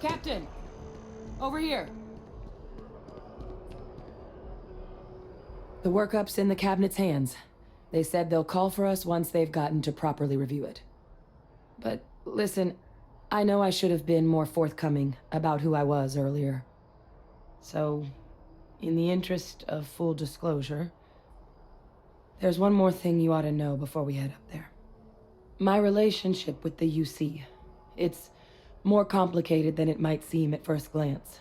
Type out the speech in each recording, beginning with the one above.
Captain! Over here! The workup's in the cabinet's hands. They said they'll call for us once they've gotten to properly review it. But listen, I know I should have been more forthcoming about who I was earlier. So, in the interest of full disclosure, there's one more thing you ought to know before we head up there. My relationship with the UC, it's more complicated than it might seem at first glance.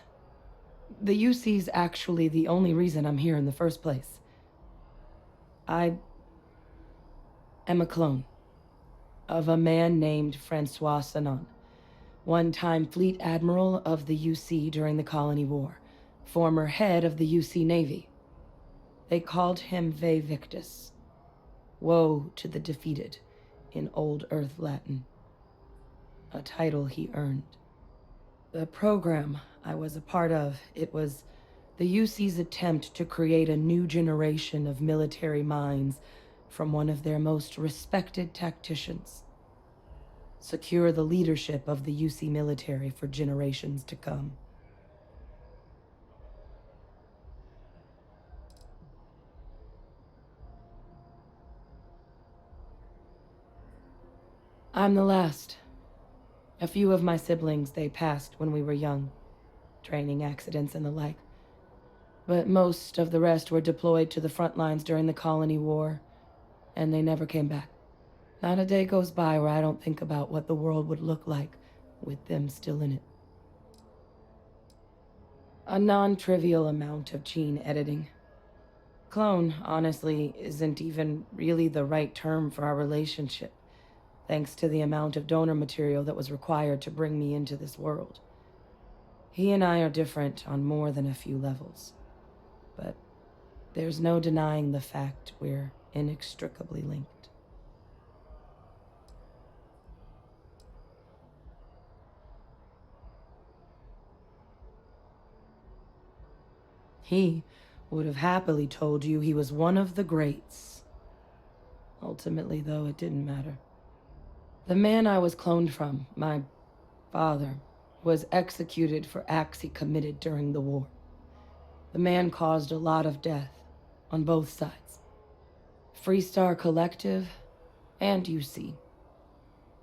The UC's actually the only reason I'm here in the first place. I am a clone of a man named Francois Sanon, one-time fleet admiral of the UC during the Colony War, former head of the UC Navy. They called him Ve Victus, woe to the defeated, in Old Earth Latin, a title he earned. The program I was a part of, it was the UC's attempt to create a new generation of military minds from one of their most respected tacticians. Secure the leadership of the UC military for generations to come. I'm the last. A few of my siblings, they passed when we were young, training accidents and the like. But most of the rest were deployed to the front lines during the Colony War, and they never came back. Not a day goes by where I don't think about what the world would look like with them still in it. A non-trivial amount of gene editing. Clone, honestly, isn't even really the right term for our relationship, thanks to the amount of donor material that was required to bring me into this world. He and I are different on more than a few levels, but there's no denying the fact we're inextricably linked. He would have happily told you he was one of the greats. Ultimately, though, it didn't matter. The man I was cloned from, my father, was executed for acts he committed during the war. The man caused a lot of death on both sides. Freestar Collective and UC.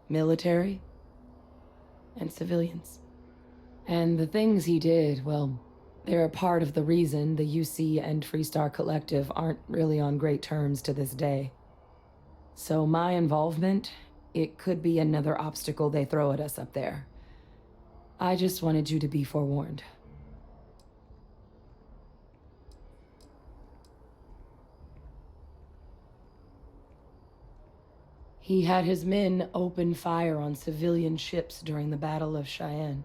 Military and civilians. And the things he did, well, they're a part of the reason the UC and Freestar Collective aren't really on great terms to this day. So my involvement, it could be another obstacle they throw at us up there. I just wanted you to be forewarned. He had his men open fire on civilian ships during the Battle of Cheyenne.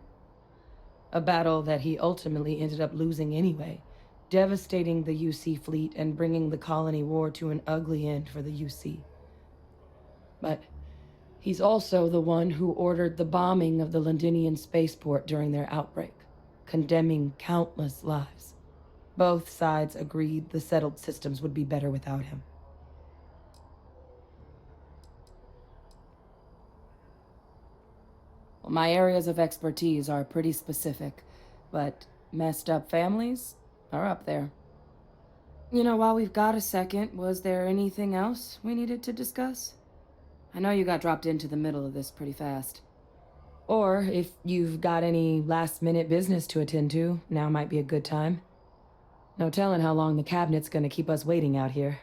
A battle that he ultimately ended up losing anyway, devastating the UC fleet and bringing the Colony War to an ugly end for the UC. But he's also the one who ordered the bombing of the Londinian spaceport during their outbreak, condemning countless lives. Both sides agreed the settled systems would be better without him. Well, my areas of expertise are pretty specific, but messed up families are up there. You know, while we've got a second, was there anything else we needed to discuss? I know you got dropped into the middle of this pretty fast. Or if you've got any last-minute business to attend to, now might be a good time. No telling how long the cabinet's gonna keep us waiting out here.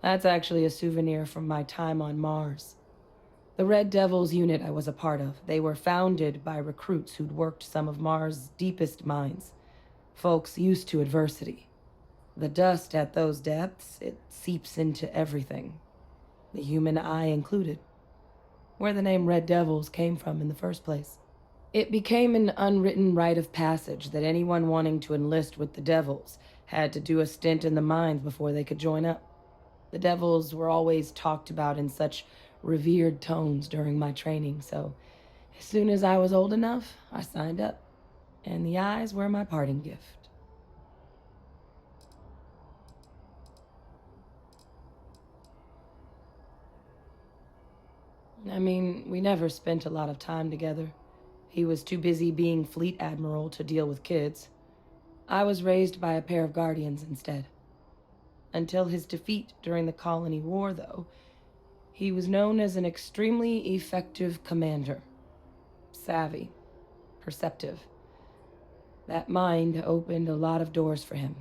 That's actually a souvenir from my time on Mars. The Red Devils unit I was a part of, they were founded by recruits who'd worked some of Mars' deepest mines. Folks used to adversity. The dust at those depths, it seeps into everything. The human eye included. Where the name Red Devils came from in the first place. It became an unwritten rite of passage that anyone wanting to enlist with the Devils had to do a stint in the mines before they could join up. The Devils were always talked about in such revered tones during my training, so as soon as I was old enough, I signed up. And the eyes were my parting gift. I mean, we never spent a lot of time together. He was too busy being Fleet Admiral to deal with kids. I was raised by a pair of guardians instead. Until his defeat during the Colony War, though, he was known as an extremely effective commander. Savvy, perceptive. That mind opened a lot of doors for him.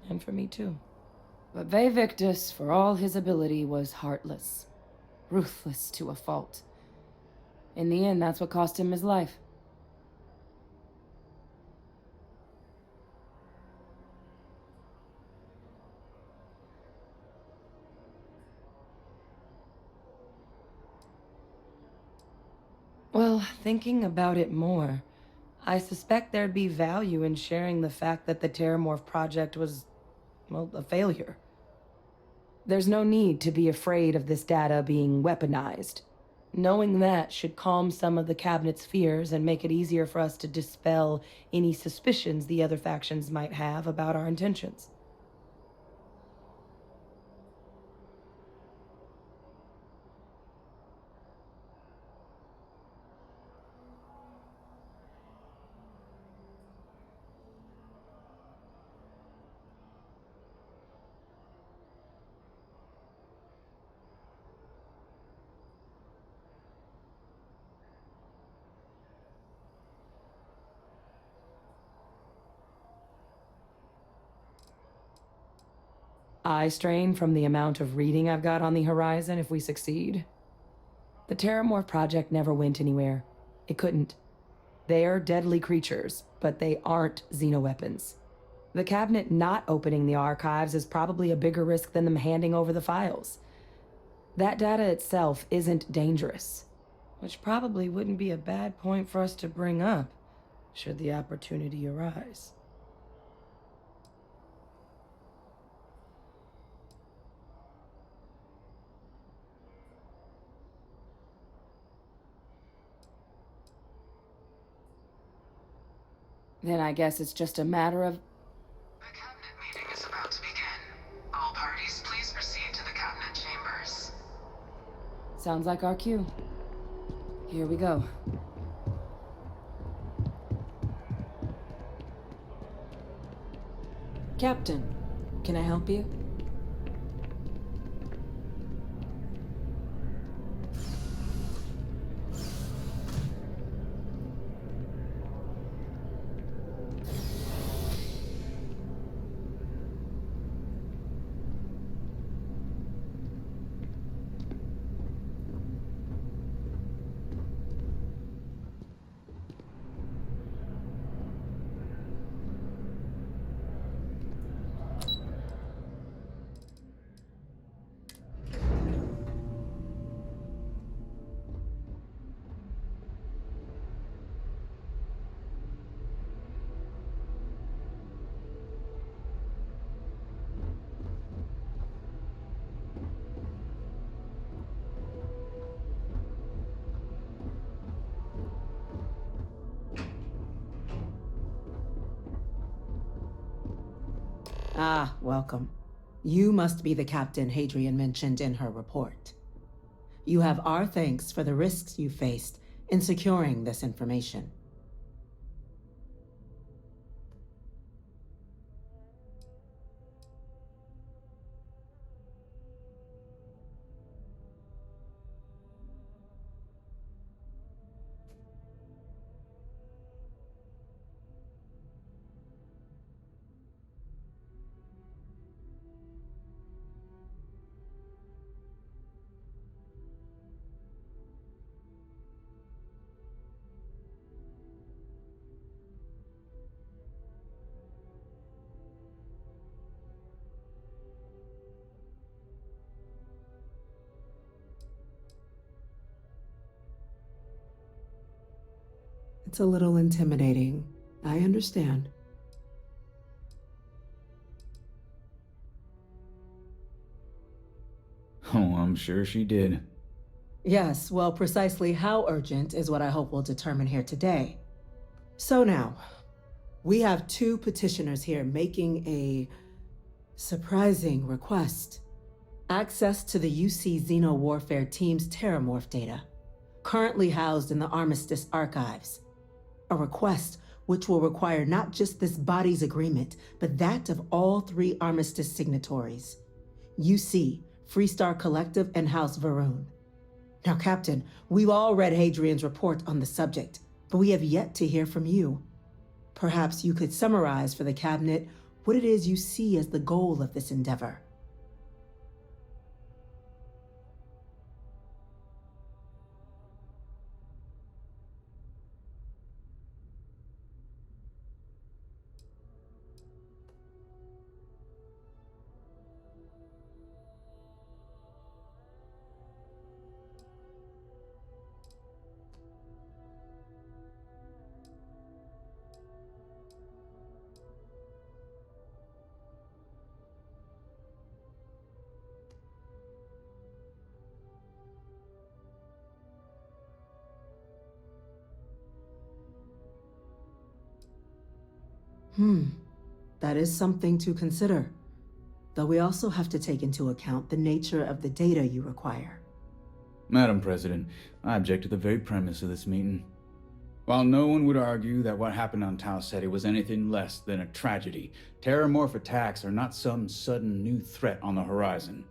And for me, too. But Ve Victus, for all his ability, was heartless. Ruthless to a fault. In the end, that's what cost him his life. Well, thinking about it more, I suspect there'd be value in sharing the fact that the Terramorph project was, well, a failure. There's no need to be afraid of this data being weaponized. Knowing that should calm some of the cabinet's fears and make it easier for us to dispel any suspicions the other factions might have about our intentions. Eye strain from the amount of reading I've got on the horizon if we succeed. The Terramorph project never went anywhere. It couldn't. They're deadly creatures, but they aren't xenoweapons. The cabinet not opening the archives is probably a bigger risk than them handing over the files. That data itself isn't dangerous, which probably wouldn't be a bad point for us to bring up, should the opportunity arise. Then I guess it's just a matter of... The cabinet meeting is about to begin. All parties, please proceed to the cabinet chambers. Sounds like our cue. Here we go. Captain, can I help you? Ah, welcome. You must be the captain Hadrian mentioned in her report. You have our thanks for the risks you faced in securing this information. It's a little intimidating. I understand. Oh, I'm sure she did. Yes, well, precisely how urgent is what I hope we'll determine here today. So now, we have two petitioners here making a surprising request. Access to the UC Xeno Warfare Team's Terramorph data, currently housed in the Armistice archives. A request which will require not just this body's agreement, but that of all 3 Armistice signatories. UC, Freestar Collective, and House Varun. Now, Captain, we've all read Hadrian's report on the subject, but we have yet to hear from you. Perhaps you could summarize for the Cabinet what it is you see as the goal of this endeavor. That is something to consider. Though we also have to take into account the nature of the data you require. Madam President, I object to the very premise of this meeting. While no one would argue that what happened on Tau Ceti was anything less than a tragedy, terramorph attacks are not some sudden new threat on the horizon.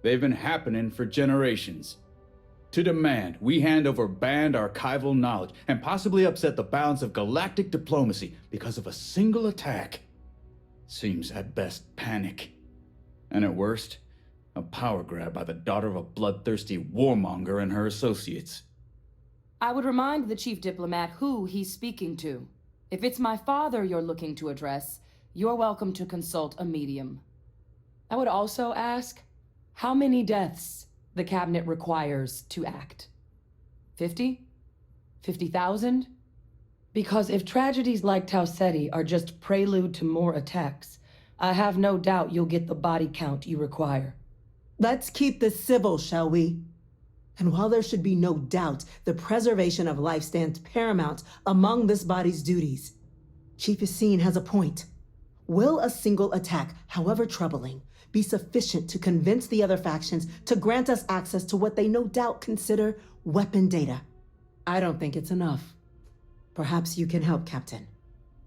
They've been happening for generations. To demand we hand over banned archival knowledge and possibly upset the balance of galactic diplomacy because of a single attack seems at best panic, and at worst, a power grab by the daughter of a bloodthirsty warmonger and her associates. I would remind the chief diplomat who he's speaking to. If it's my father you're looking to address, you're welcome to consult a medium. I would also ask, how many deaths the Cabinet requires to act? 50? 50,000? Because if tragedies like Tau Ceti are just prelude to more attacks, I have no doubt you'll get the body count you require. Let's keep this civil, shall we? And while there should be no doubt the preservation of life stands paramount among this body's duties, Chief Yassine has a point. Will a single attack, however troubling, be sufficient to convince the other factions to grant us access to what they no doubt consider weapon data? I don't think it's enough. Perhaps you can help, Captain.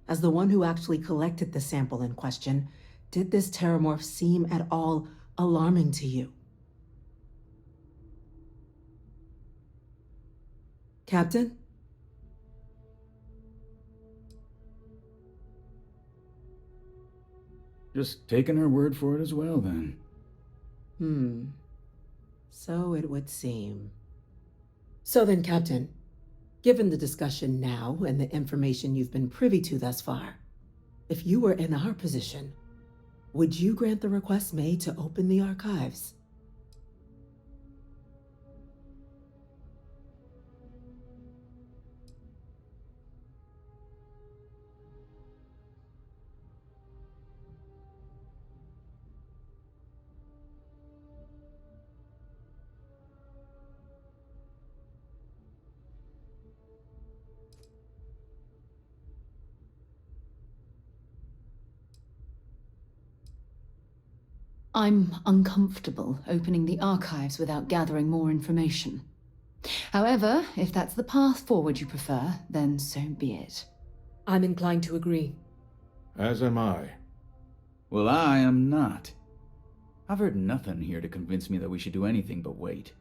As the one who actually collected the sample in question, did this terramorph seem at all alarming to you? Captain? Just taking her word for it as well, then. So it would seem. So then, Captain, given the discussion now and the information you've been privy to thus far, if you were in our position, would you grant the request made to open the archives? I'm uncomfortable opening the archives without gathering more information. However, if that's the path forward you prefer, then so be it. I'm inclined to agree. As am I. Well, I am not. I've heard nothing here to convince me that we should do anything but wait.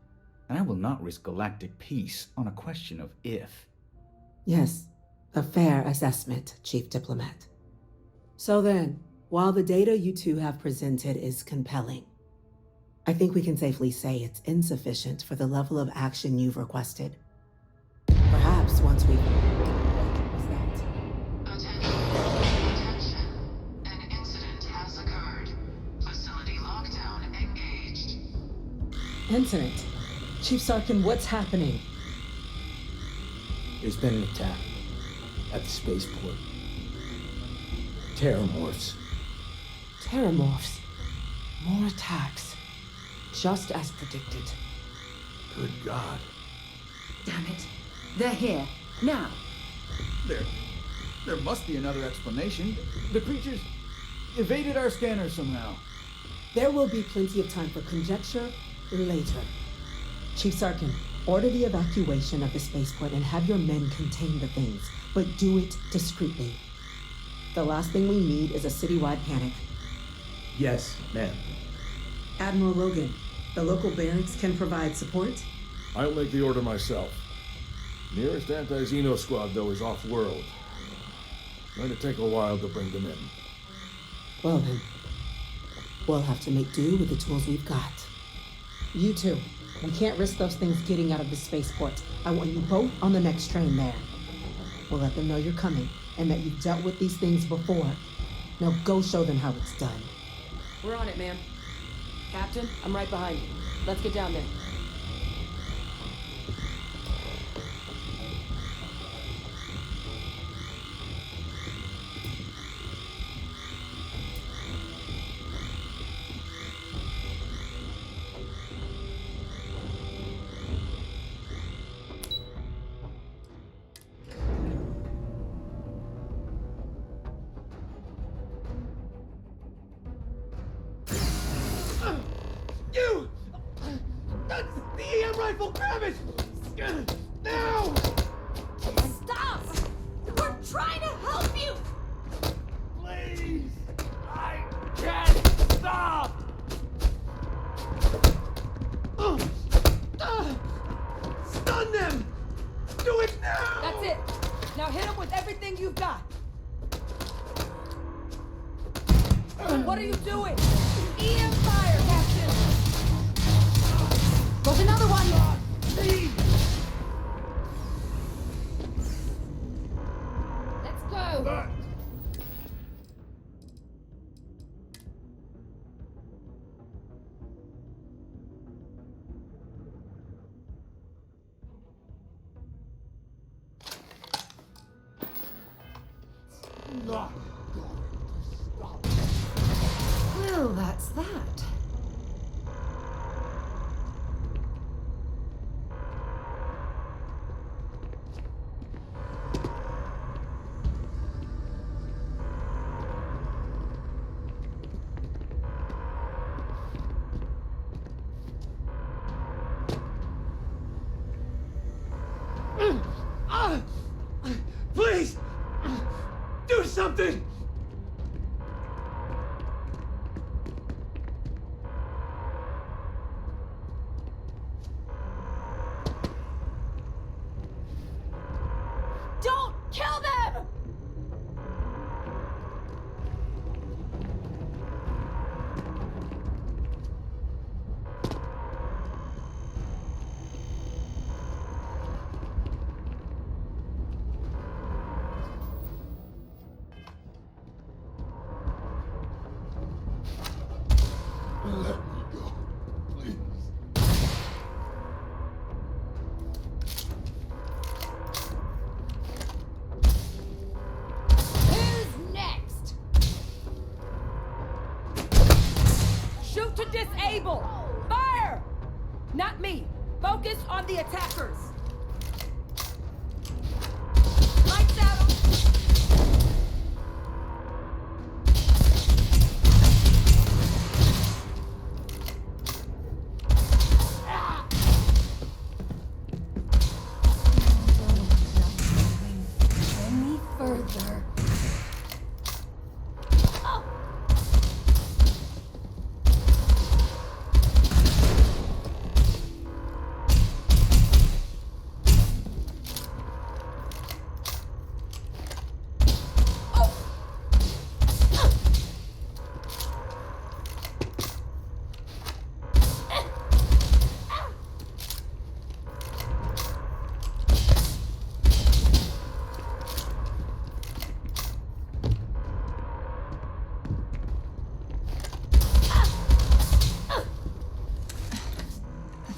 And I will not risk galactic peace on a question of if. Yes, a fair assessment, Chief Diplomat. So then, while the data you two have presented is compelling, I think we can safely say it's insufficient for the level of action you've requested. Perhaps once we... Attention. An incident has occurred. Facility lockdown engaged. Incident? Chief Sarkin, what's happening? There's been an attack at the spaceport. Terramorphs. Terramorphs. More attacks. Just as predicted. Good God. Damn it. They're here. Now. There must be another explanation. The creatures evaded our scanner somehow. There will be plenty of time for conjecture later. Chief Sarkin, order the evacuation of the spaceport and have your men contain the things, but do it discreetly. The last thing we need is a citywide panic. Yes, ma'am. Admiral Logan, the local barracks can provide support? I'll make the order myself. Nearest anti-Xeno squad, though, is off-world. Going to take a while to bring them in. Well then, we'll have to make do with the tools we've got. You two, we can't risk those things getting out of the spaceport. I want you both on the next train there. We'll let them know you're coming and that you've dealt with these things before. Now go show them how it's done. We're on it, ma'am. Captain, I'm right behind you. Let's get down there. You! That's the EM rifle! Grab it! Now! Stop! We're trying to help you! Please! I can't stop! Stun them! Do it now! That's it. Now hit him with everything you've got. What are you doing? EM fire, Captain! Got another one! Please! Let's go! Not going to stop. Well, that's that. Please! Do something! Don't kill them! Let me go, please. Who's next? Shoot to disable! Fire! Not me. Focus on the attackers. Lights out! Any further.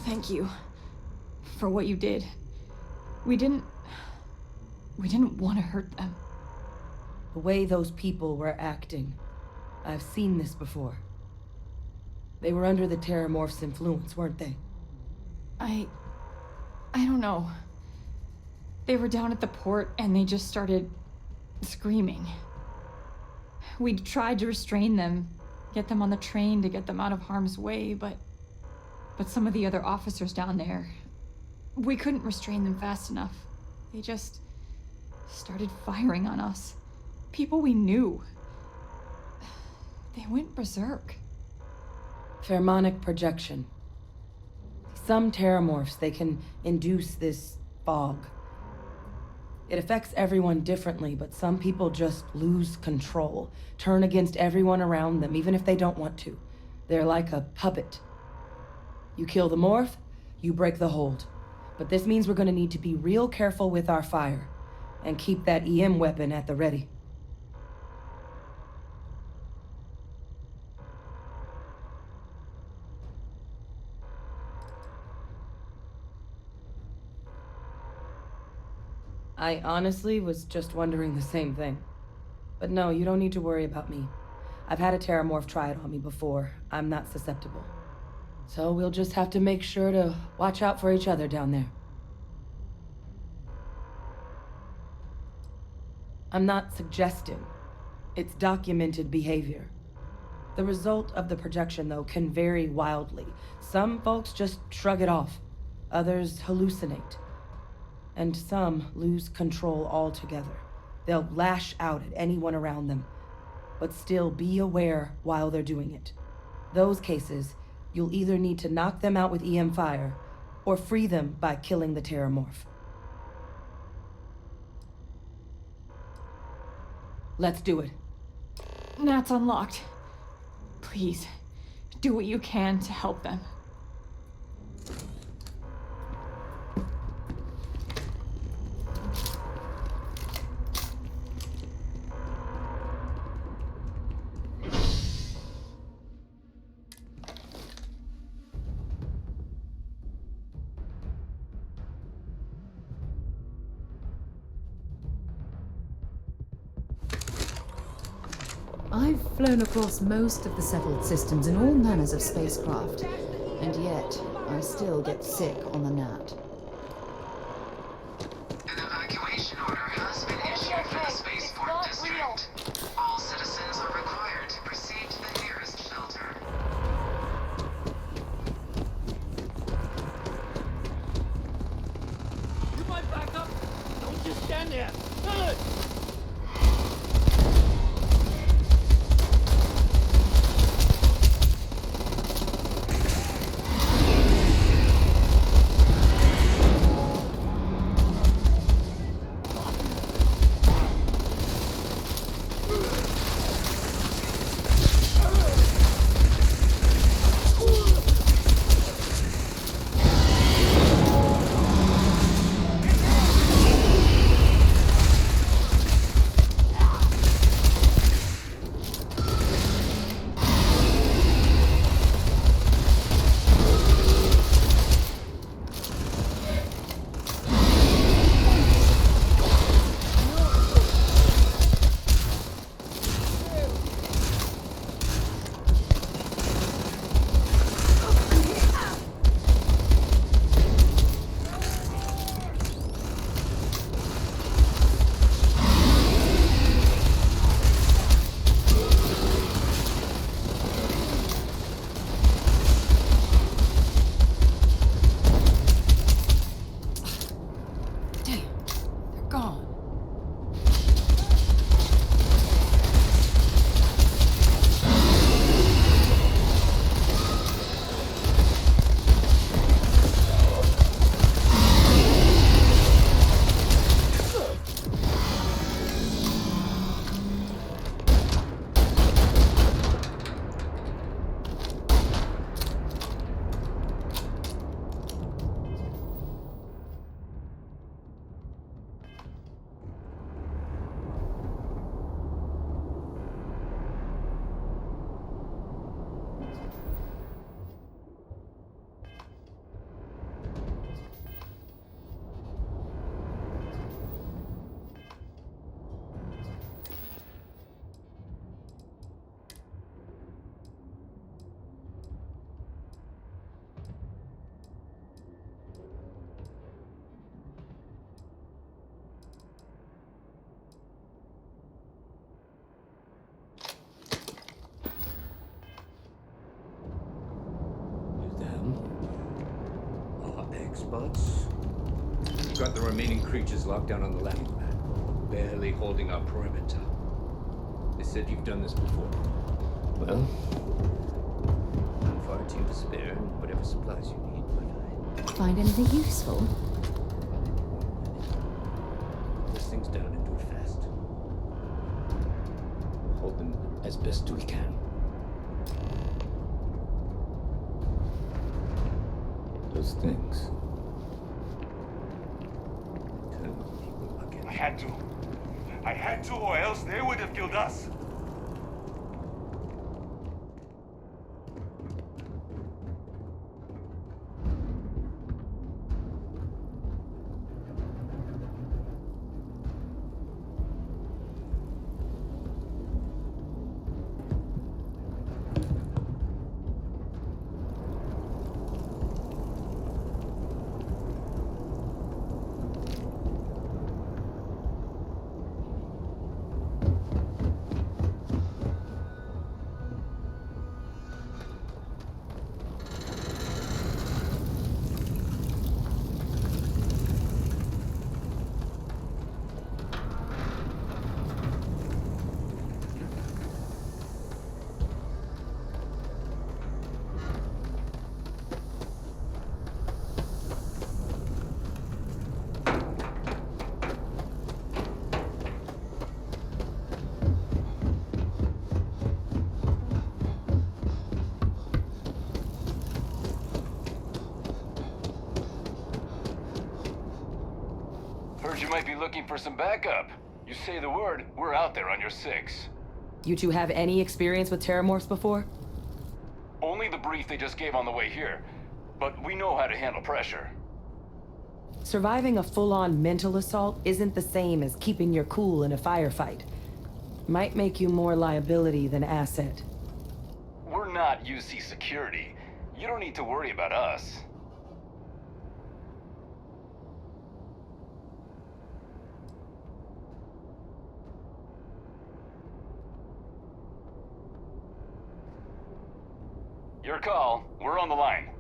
Thank you for what you did. We didn't want to hurt them. The way those people were acting. I've seen this before. They were under the Terramorph's influence, weren't they? I don't know. They were down at the port and they just started screaming. We tried to restrain them, get them on the train to get them out of harm's way, but some of the other officers down there, we couldn't restrain them fast enough. They just started firing on us. People we knew. They went berserk. Pheromonic projection. Some terramorphs, they can induce this fog. It affects everyone differently, but some people just lose control, turn against everyone around them, even if they don't want to. They're like a puppet. You kill the morph, you break the hold. But this means we're gonna need to be real careful with our fire, and keep that EM weapon at the ready. I honestly was just wondering the same thing. But no, you don't need to worry about me. I've had a terramorph try it on me before. I'm not susceptible. So we'll just have to make sure to watch out for each other down there. I'm not suggesting. It's documented behavior. The result of the projection, though, can vary wildly. Some folks just shrug it off. Others hallucinate. And some lose control altogether. They'll lash out at anyone around them, but still be aware while they're doing it. Those cases, you'll either need to knock them out with EM fire, or free them by killing the terramorph. Let's do it. Nat's unlocked. Please, do what you can to help them. I've flown across most of the settled systems in all manners of spacecraft, and yet I still get sick on the gnat. An evacuation order has been issued for the spaceport district. All citizens are required to proceed to the nearest shelter. You might back up. Don't just stand there. Good. spots. We've got the remaining creatures locked down on the left, barely holding our perimeter. They said you've done this before. Well, I'm far too to spare and whatever supplies you need, but Find anything useful? this thing's down and do it fast. Hold them as best we can. Those things. I had to, or else they would have killed us. Heard you might be looking for some backup. You say the word, we're out there on your 6. You two have any experience with terramorphs before? Only the brief they just gave on the way here, but we know how to handle pressure. Surviving a full-on mental assault isn't the same as keeping your cool in a firefight. Might make you more liability than asset. We're not UC security. You don't need to worry about us. Your call. We're on the line.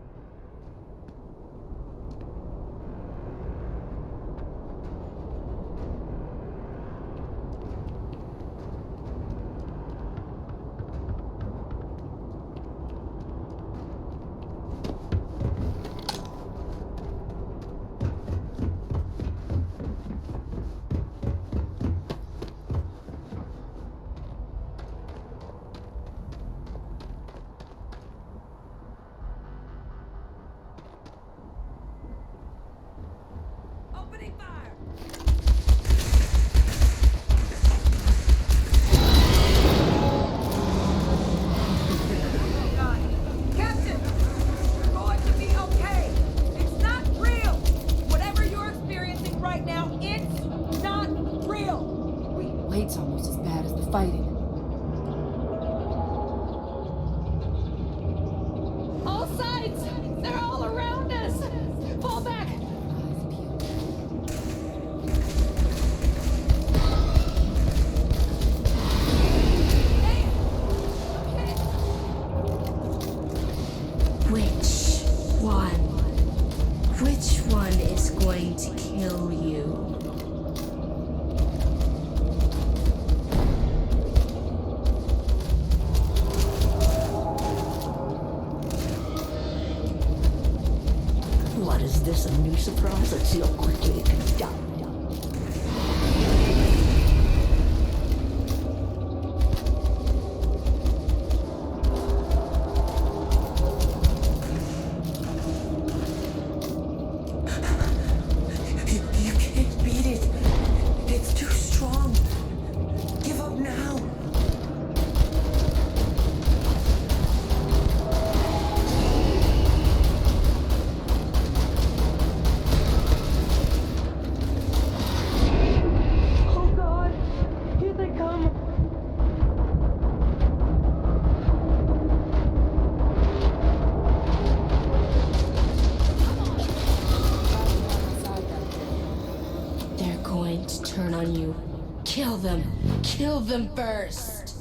Kill them first.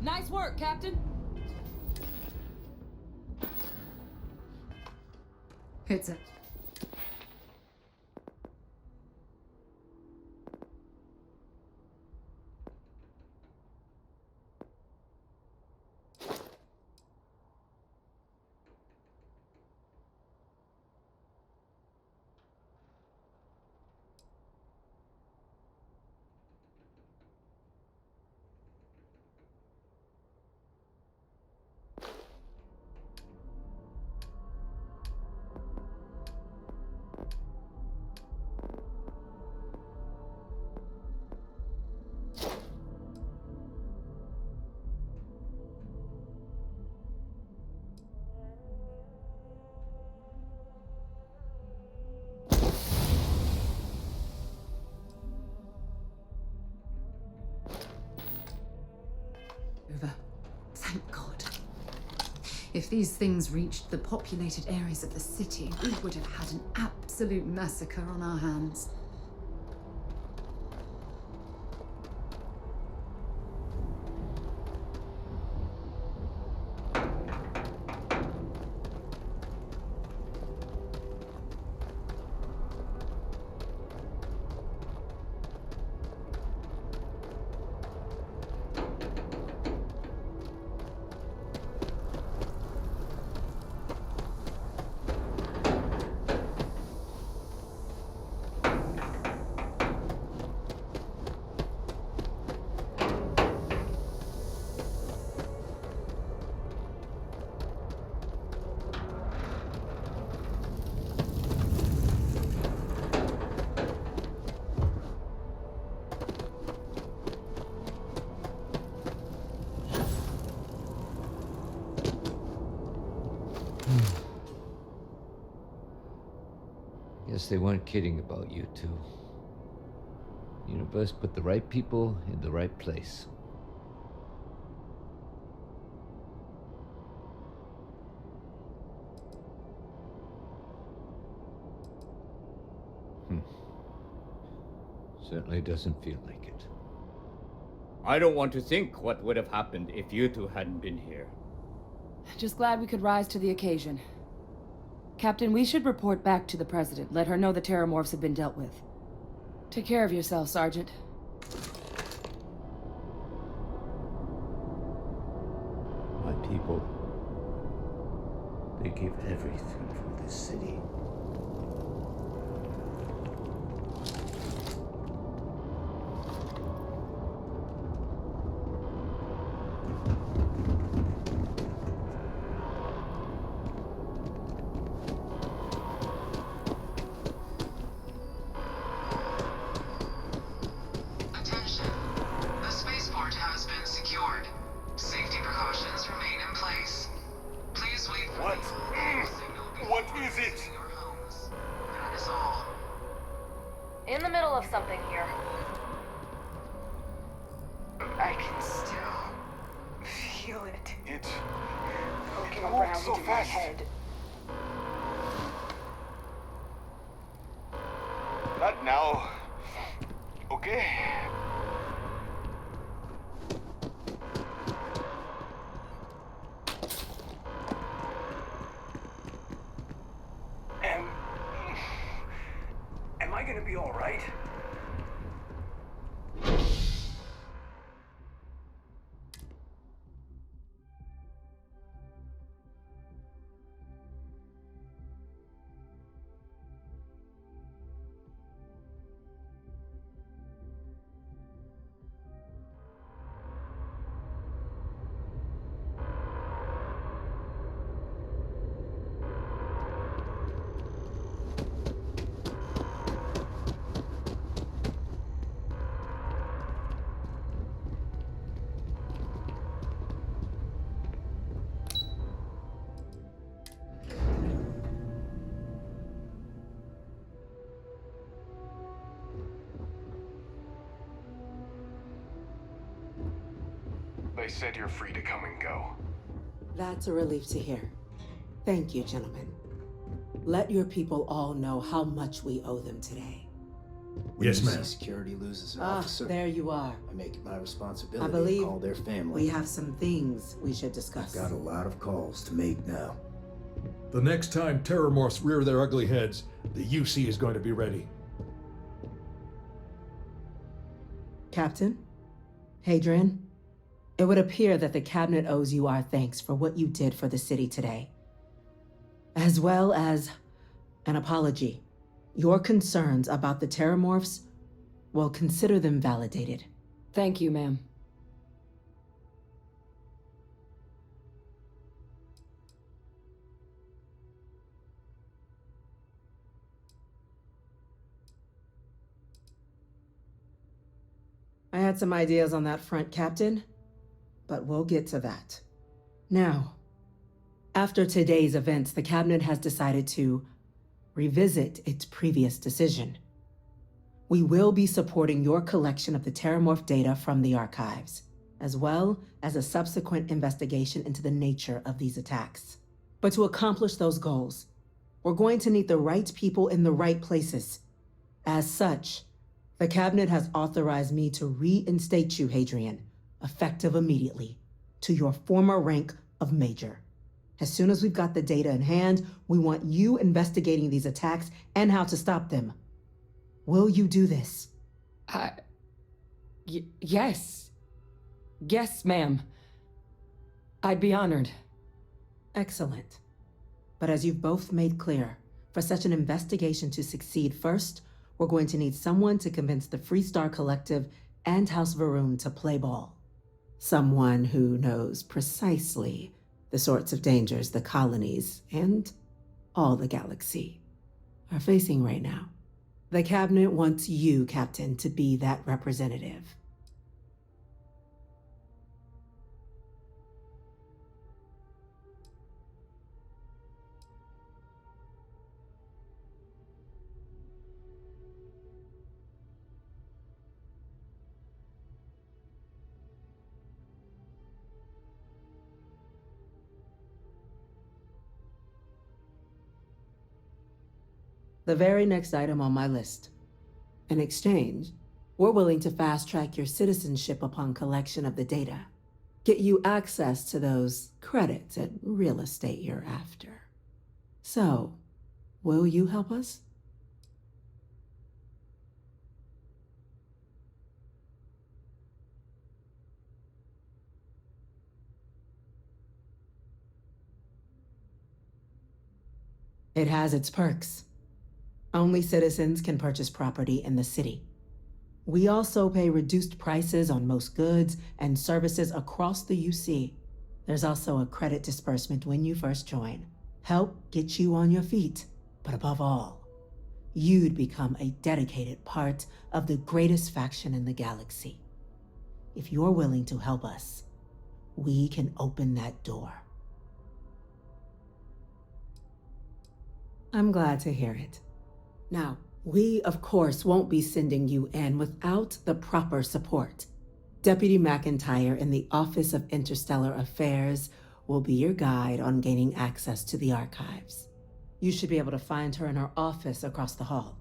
Nice work, Captain. It's a... Over. Thank God. If these things reached the populated areas of the city, we would have had an absolute massacre on our hands. Guess they weren't kidding about you two. Universe put the right people in the right place. Certainly doesn't feel like it. I don't want to think what would have happened if you two hadn't been here. Just glad we could rise to the occasion. Captain, we should report back to the President. Let her know the Terramorphs have been dealt with. Take care of yourself, Sergeant. My people, they gave everything for this city. Attention. The spaceport has been secured. Safety precautions remain in place. Please wait for What? the signal before What is it? leaving your homes. That is all. In the middle of something here. I can still feel it It poking moved around so in my fast. head. Not now. Okay. Am I gonna be all right? They said you're free to come and go. That's a relief to hear. Thank you, gentlemen. Let your people all know how much we owe them today. When Yes, you ma'am. see security loses an Ah, officer, there you are. I make it my responsibility I believe to call their family. we have some things we should discuss. I've got a lot of calls to make now. The next time terrormorphs rear their ugly heads, the UC is going to be ready. Captain? Hadrian? It would appear that the Cabinet owes you our thanks for what you did for the city today, as well as an apology. Your concerns about the terrormorphs, well, consider them validated. Thank you, ma'am. I had some ideas on that front, Captain, but we'll get to that. Now, after today's events, the Cabinet has decided to revisit its previous decision. We will be supporting your collection of the terramorph data from the archives, as well as a subsequent investigation into the nature of these attacks. But to accomplish those goals, we're going to need the right people in the right places. As such, the Cabinet has authorized me to reinstate you, Hadrian, effective immediately, to your former rank of Major. As soon as we've got the data in hand, we want you investigating these attacks and how to stop them. Will you do this? Yes. Yes, ma'am. I'd be honored. Excellent. But as you've both made clear, for such an investigation to succeed, first, we're going to need someone to convince the Freestar Collective and House Varun to play ball. Someone who knows precisely the sorts of dangers the colonies and all the galaxy are facing right now. The Cabinet wants you, Captain, to be that representative. The very next item on my list. In exchange, we're willing to fast-track your citizenship upon collection of the data. Get you access to those credits at real estate you're after. So, will you help us? It has its perks. Only citizens can purchase property in the city. We also pay reduced prices on most goods and services across the UC. There's also a credit disbursement when you first join. Help get you on your feet, but above all, you'd become a dedicated part of the greatest faction in the galaxy. If you're willing to help us, we can open that door. I'm glad to hear it. Now, we, of course, won't be sending you in without the proper support. Deputy McIntyre in the Office of Interstellar Affairs will be your guide on gaining access to the archives. You should be able to find her in her office across the hall.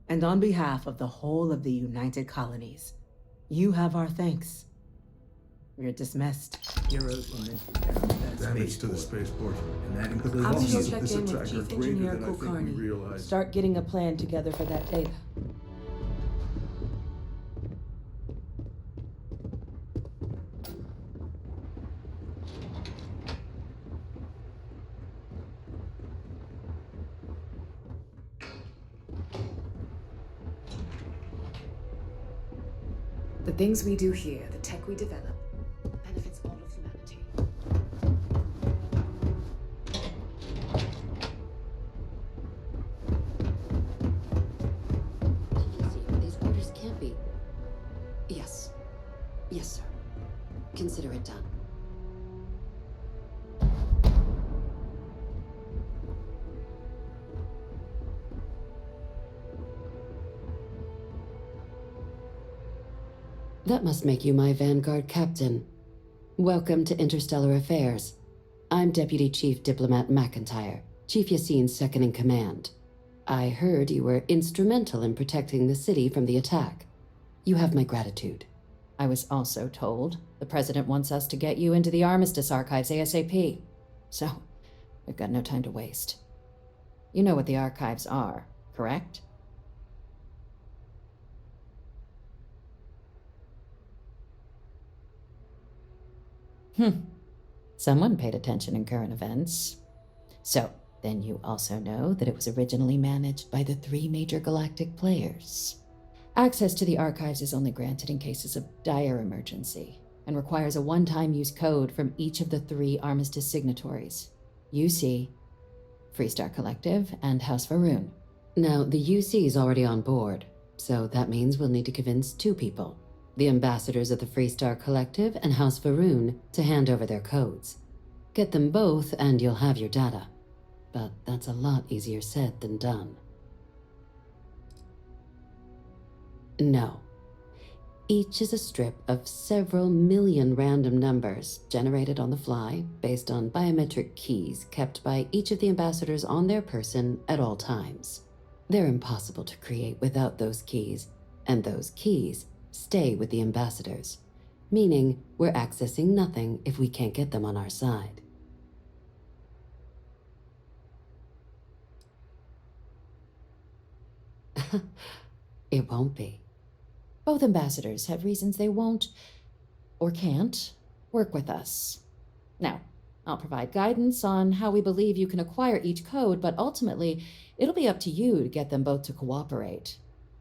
And on behalf of the whole of the United Colonies, you have our thanks. You're dismissed. Heroes in this Damage to the spaceport. And that I'll includes be Losses sure of check this in with attack are Chief greater Engineer than I think we Kulkarni. realize. Start getting a plan together for that data. The things we do here, the tech we develop, benefits all of humanity. These orders can't be. Yes. Yes, sir. Consider it done. That must make you my Vanguard captain. Welcome to Interstellar Affairs. I'm Deputy Chief Diplomat McIntyre, Chief Yassine's second in command. I heard you were instrumental in protecting the city from the attack. You have my gratitude. I was also told the President wants us to get you into the Armistice archives ASAP. So, we've got no time to waste. You know what the archives are, correct? Someone paid attention in current events. So, then you also know that it was originally managed by the 3 major galactic players. Access to the archives is only granted in cases of dire emergency, and requires a one-time use code from each of the 3 Armistice signatories. UC, Freestar Collective, and House Varun. Now, the UC is already on board, so that means we'll need to convince 2 people. The ambassadors of the Freestar Collective and House Varun to hand over their codes. Get them both and you'll have your data. But that's a lot easier said than done. No. Each is a strip of several million random numbers generated on the fly based on biometric keys kept by each of the ambassadors on their person at all times. They're impossible to create without those keys, and those keys stay with the ambassadors, meaning we're accessing nothing if we can't get them on our side. It won't be. Both ambassadors have reasons they won't, or can't, work with us. Now, I'll provide guidance on how we believe you can acquire each code, but ultimately, it'll be up to you to get them both to cooperate.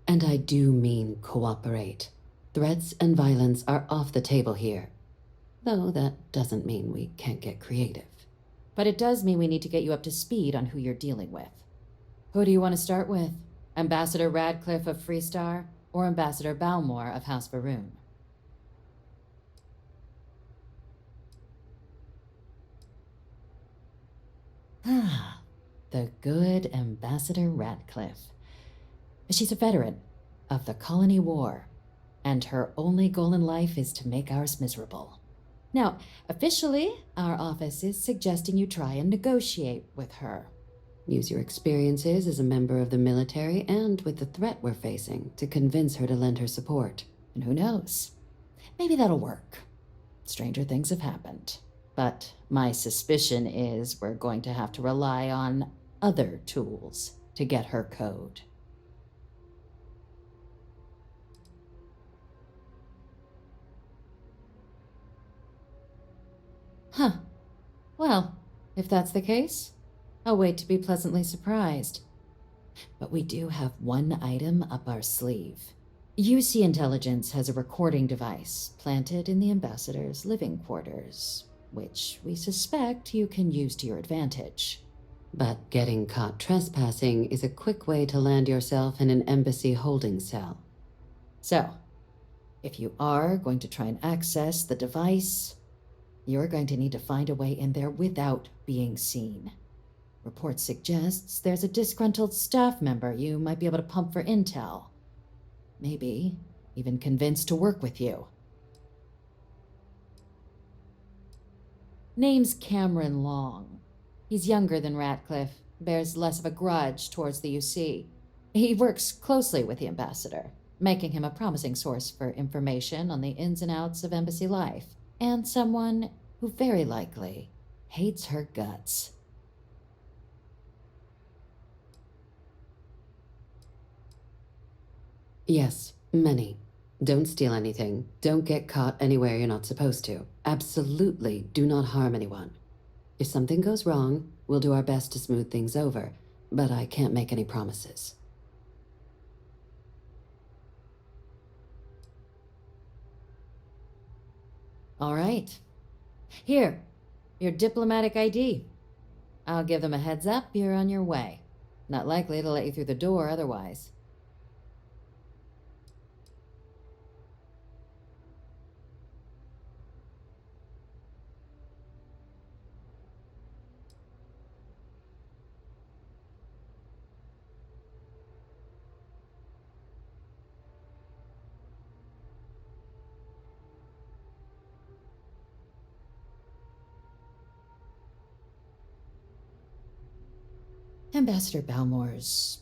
And I do mean cooperate. Threats and violence are off the table here. Though that doesn't mean we can't get creative. But it does mean we need to get you up to speed on who you're dealing with. Who do you want to start with? Ambassador Radcliffe of Freestar, or Ambassador Balmore of House Varun? The good Ambassador Radcliffe. She's a veteran of the Colony War, and her only goal in life is to make ours miserable. Now, officially, our office is suggesting you try and negotiate with her. Use your experiences as a member of the military and with the threat we're facing to convince her to lend her support. And who knows? Maybe that'll work. Stranger things have happened. But my suspicion is we're going to have to rely on other tools to get her code. Huh. Well, if that's the case, I'll wait to be pleasantly surprised. But we do have one item up our sleeve. UC Intelligence has a recording device planted in the ambassador's living quarters, which we suspect you can use to your advantage. But getting caught trespassing is a quick way to land yourself in an embassy holding cell. So, if you are going to try and access the device, you're going to need to find a way in there without being seen. Report suggests there's a disgruntled staff member you might be able to pump for intel. Maybe even convince to work with you. Name's Cameron Long. He's younger than Ratcliffe, bears less of a grudge towards the UC. He works closely with the ambassador, making him a promising source for information on the ins and outs of embassy life, and someone who very likely hates her guts. Yes, many. Don't steal anything. Don't get caught anywhere you're not supposed to. Absolutely do not harm anyone. If something goes wrong, we'll do our best to smooth things over, but I can't make any promises. All right. Here, your diplomatic ID. I'll give them a heads up you're on your way. Not likely to let you through the door otherwise. Ambassador Balmore's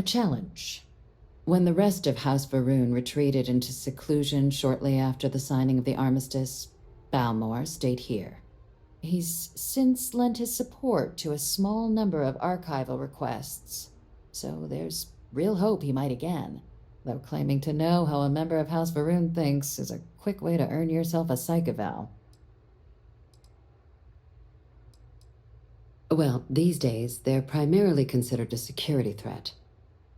a challenge. When the rest of House Varun retreated into seclusion shortly after the signing of the armistice, Balmor stayed here. He's since lent his support to a small number of archival requests, so there's real hope he might again, though claiming to know how a member of House Varun thinks is a quick way to earn yourself a psych eval. Well, these days, they're primarily considered a security threat.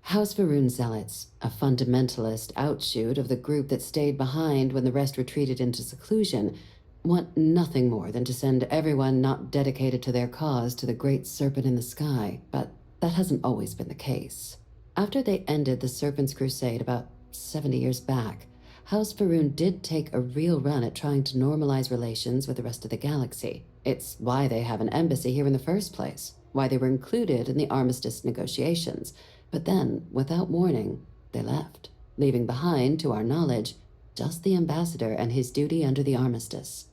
House Varun Zealots, a fundamentalist outshoot of the group that stayed behind when the rest retreated into seclusion, want nothing more than to send everyone not dedicated to their cause to the great serpent in the sky, but that hasn't always been the case. After they ended the Serpent's Crusade about 70 years back, House Varun did take a real run at trying to normalize relations with the rest of the galaxy. It's why they have an embassy here in the first place, why they were included in the armistice negotiations. But then, without warning, they left, leaving behind, to our knowledge, just the ambassador and his duty under the armistice.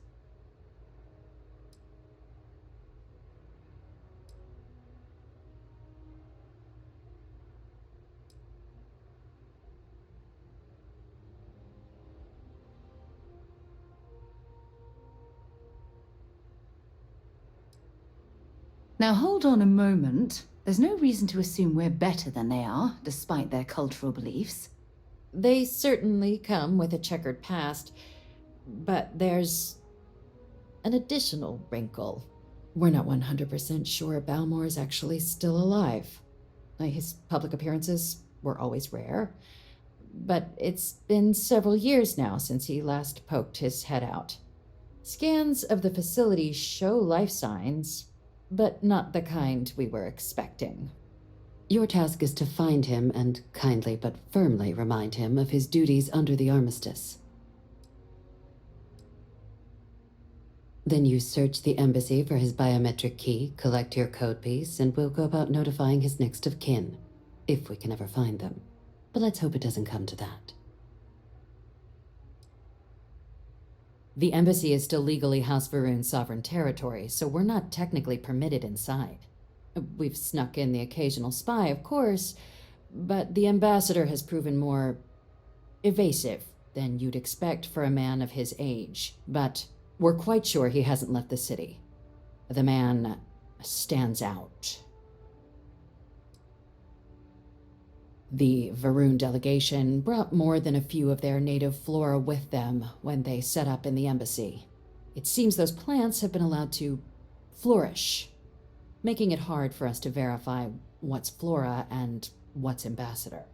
Now hold on a moment. There's no reason to assume we're better than they are, despite their cultural beliefs. They certainly come with a checkered past, but there's an additional wrinkle. We're not 100% sure Balmor is actually still alive. His public appearances were always rare, but it's been several years now since he last poked his head out. Scans of the facility show life signs, but not the kind we were expecting. Your task is to find him and kindly but firmly remind him of his duties under the armistice. Then you search the embassy for his biometric key, collect your code piece, and we'll go about notifying his next of kin, if we can ever find them. But let's hope it doesn't come to that. The embassy is still legally House Varun's sovereign territory, so we're not technically permitted inside. We've snuck in the occasional spy, of course, but the ambassador has proven more evasive than you'd expect for a man of his age. But we're quite sure he hasn't left the city. The man stands out. The Varun delegation brought more than a few of their native flora with them when they set up in the embassy. It seems those plants have been allowed to flourish, making it hard for us to verify what's flora and what's ambassador.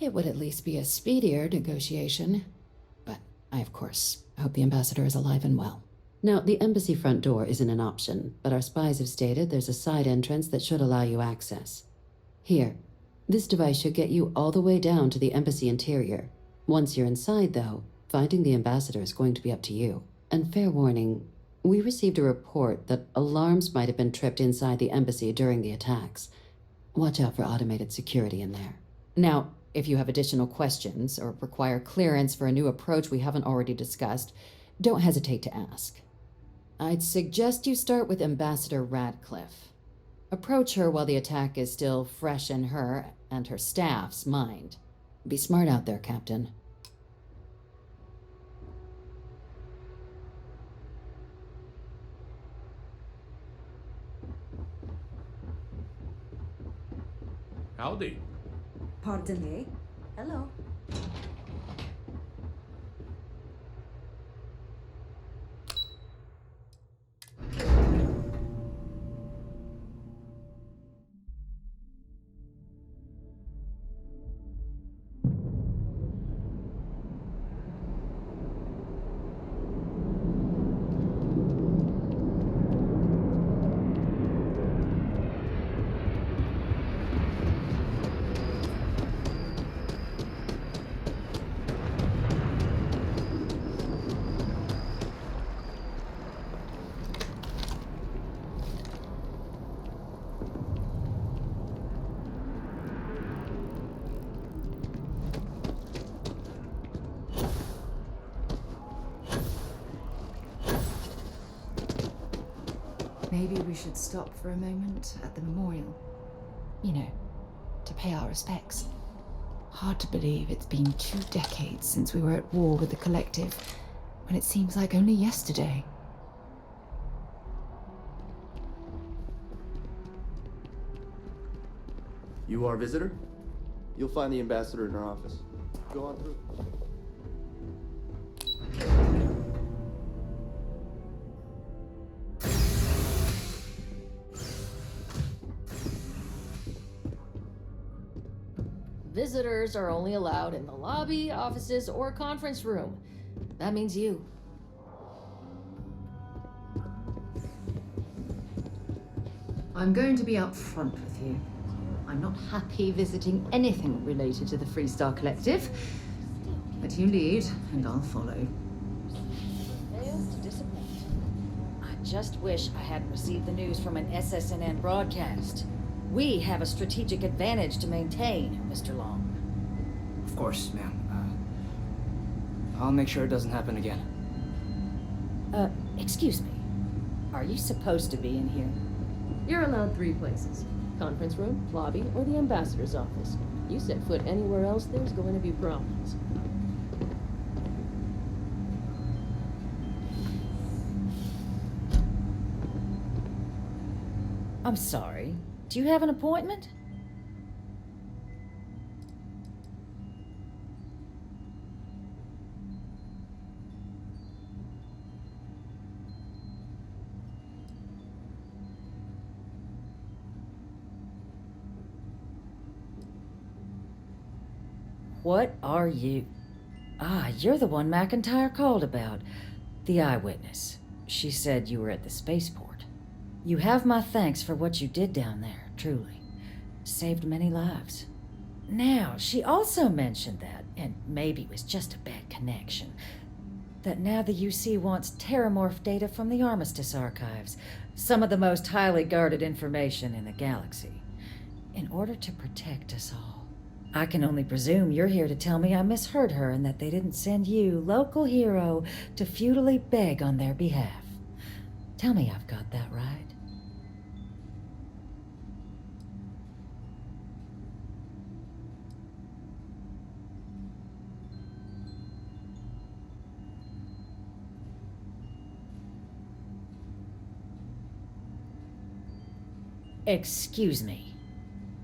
It would at least be a speedier negotiation, but I, of course, hope the ambassador is alive and well. Now, the embassy front door isn't an option, but our spies have stated there's a side entrance that should allow you access. Here, this device should get you all the way down to the embassy interior. Once you're inside, though, finding the ambassador is going to be up to you. And fair warning, we received a report that alarms might have been tripped inside the embassy during the attacks. Watch out for automated security in there. Now, if you have additional questions or require clearance for a new approach we haven't already discussed, don't hesitate to ask. I'd suggest you start with Ambassador Radcliffe. Approach her while the attack is still fresh in her and her staff's mind. Be smart out there, Captain. Howdy. Pardon me? Hello. maybe we should stop for a moment at the memorial. You know, to pay our respects. Hard to believe it's been 2 decades since we were at war with the Collective, when it seems like only yesterday. You are a visitor? You'll find the ambassador in our office. Go on through. Visitors are only allowed in the lobby, offices, or conference room. That means you. I'm going to be up front with you. I'm not happy visiting anything related to the Freestar Collective, but you lead, and I'll follow. Fails to disappoint. I just wish I hadn't received the news from an SSNN broadcast. We have a strategic advantage to maintain, Mr. Long. Of course, ma'am. I'll make sure it doesn't happen again. Excuse me. Are you supposed to be in here? You're allowed 3 places. Conference room, lobby, or the ambassador's office. You set foot anywhere else, there's going to be problems. I'm sorry. Do you have an appointment? What are you? Ah, you're the one McIntyre called about. The eyewitness. She said you were at the spaceport. You have my thanks for what you did down there, truly. Saved many lives. Now, she also mentioned that, and maybe it was just a bad connection, that now the UC wants terramorph data from the Armistice archives, some of the most highly guarded information in the galaxy, in order to protect us all. I can only presume you're here to tell me I misheard her and that they didn't send you, local hero, to futilely beg on their behalf. Tell me I've got that right. Excuse me.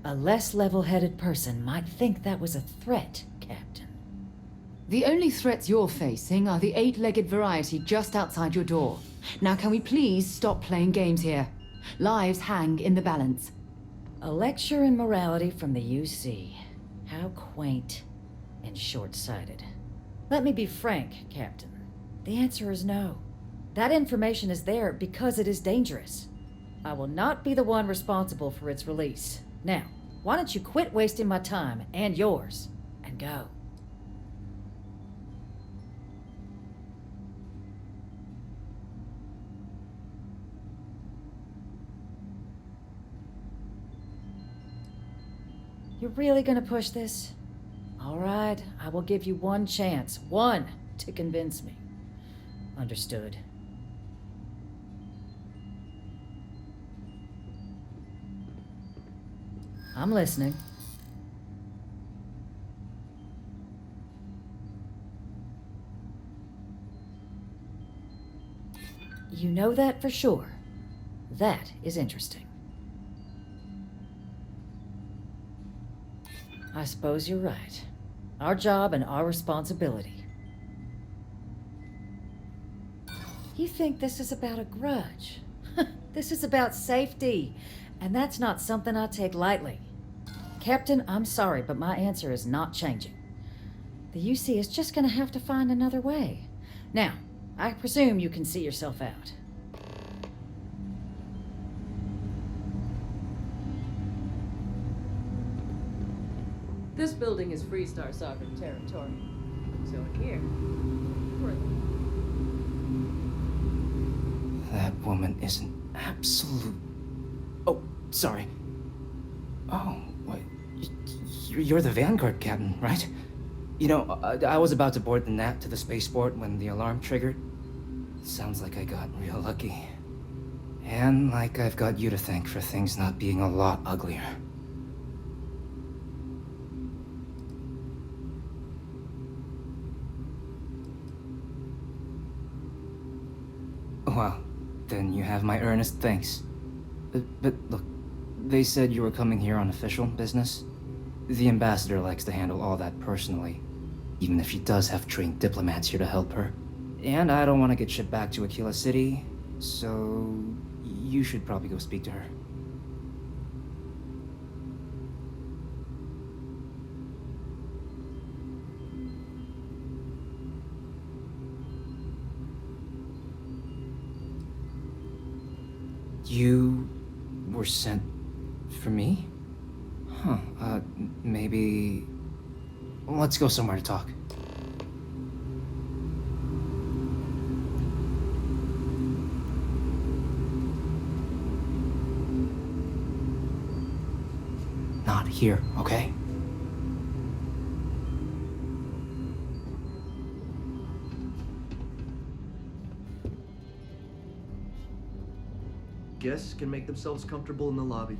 A less level-headed person might think that was a threat, Captain. The only threats you're facing are the 8-legged variety just outside your door. Now can we please stop playing games here? Lives hang in the balance. A lecture in morality from the UC. How quaint and short-sighted. Let me be frank, Captain. The answer is no. That information is there because it is dangerous. I will not be the one responsible for its release. Now, why don't you quit wasting my time and yours, and go? You're really gonna push this? All right, I will give you one chance. One to convince me. Understood. I'm listening. You know that for sure. That is interesting. I suppose you're right. Our job and our responsibility. You think this is about a grudge? This is about safety, and that's not something I take lightly. Captain, I'm sorry, but my answer is not changing. The UC is just gonna have to find another way. Now, I presume you can see yourself out. This building is Freestar sovereign territory. So in here, That woman is an absolute... Oh, sorry. Oh, what? You're the Vanguard captain, right? You know, I was about to board the NAT to the spaceport when the alarm triggered. Sounds like I got real lucky. And like I've got you to thank for things not being a lot uglier. Well, then you have my earnest thanks. But look, they said you were coming here on official business. The ambassador likes to handle all that personally, even if she does have trained diplomats here to help her. And I don't want to get shipped back to Aquila City, so you should probably go speak to her. You were sent for me? Huh, maybe... Let's go somewhere to talk. Not here, okay? Guests can make themselves comfortable in the lobby.